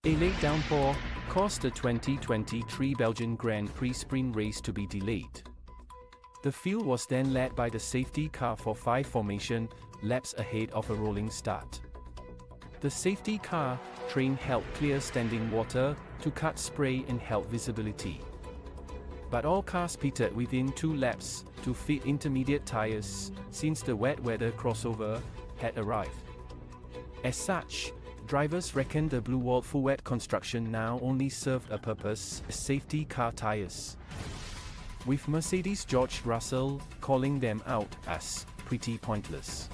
A late downpour caused the 2023 Belgian Grand Prix sprint race to be delayed. The field was then led by the safety car for 5 formation laps ahead of a rolling start. The safety car train helped clear standing water to cut spray and help visibility. But all cars pitted within 2 laps to fit intermediate tires since the wet weather crossover had arrived. As such, drivers reckon the blue-walled full-wet construction now only served a purpose as safety car tires, with Mercedes' George Russell calling them out as pretty pointless.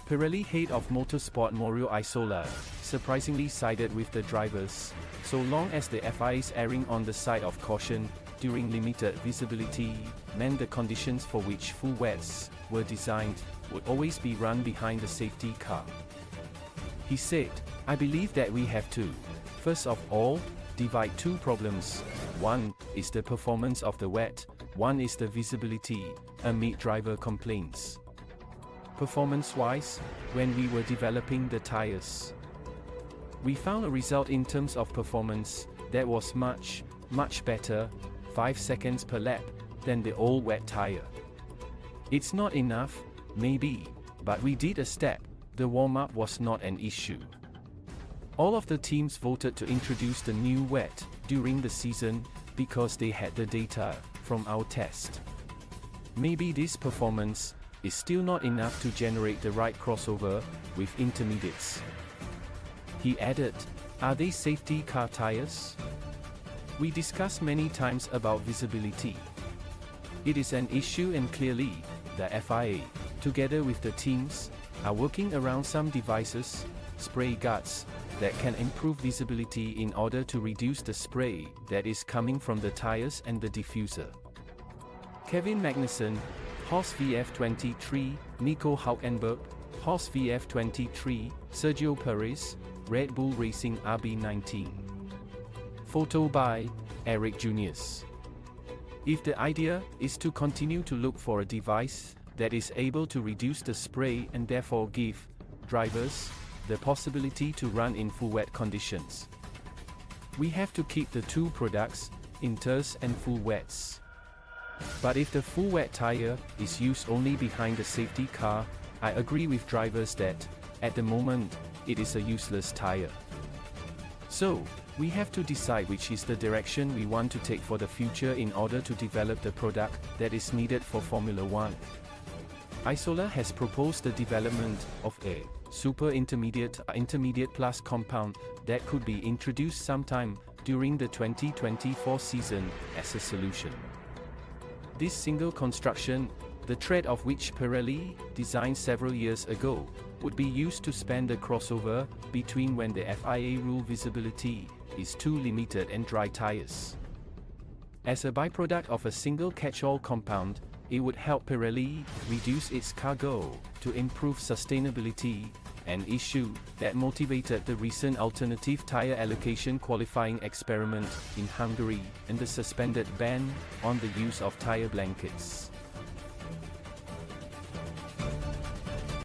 Pirelli head of motorsport Mario Isola surprisingly sided with the drivers, so long as the FIA's erring on the side of caution during limited visibility meant the conditions for which full wets were designed would always be run behind the safety car. He said, "I believe that we have to, first of all, divide 2 problems. One is the performance of the wet, one is the visibility, amid driver complaints. Performance-wise, when we were developing the tires, we found a result in terms of performance that was much better, 5 seconds per lap, than the old wet tire. It's not enough, maybe, but we did a step. The warm-up was not an issue." All of the teams voted to introduce the new wet during the season because they had the data from our test. Maybe this performance is still not enough to generate the right crossover with intermediates. He added, "Are they safety car tires? We discussed many times about visibility. It is an issue and clearly, the FIA, together with the teams, are working around some devices, spray guards, that can improve visibility in order to reduce the spray that is coming from the tires and the diffuser." Kevin Magnussen, Haas VF23, Nico Hülkenberg, Haas VF23, Sergio Perez, Red Bull Racing RB19. Photo by Eric Junius. If the idea is to continue to look for a device that is able to reduce the spray and therefore give drivers the possibility to run in full wet conditions, we have to keep the 2 products, inters and full wets. But if the full wet tire is used only behind the safety car, I agree with drivers that, at the moment, it is a useless tire. So, we have to decide which is the direction we want to take for the future in order to develop the product that is needed for Formula 1. Isola has proposed the development of a super intermediate plus compound that could be introduced sometime during the 2024 season as a solution. This single construction, the thread of which Pirelli designed several years ago, would be used to span the crossover between when the FIA rule visibility is too limited and dry tires. As a byproduct of a single catch-all compound, it would help Pirelli reduce its cargo to improve sustainability, an issue that motivated the recent alternative tire allocation qualifying experiment in Hungary and the suspended ban on the use of tire blankets.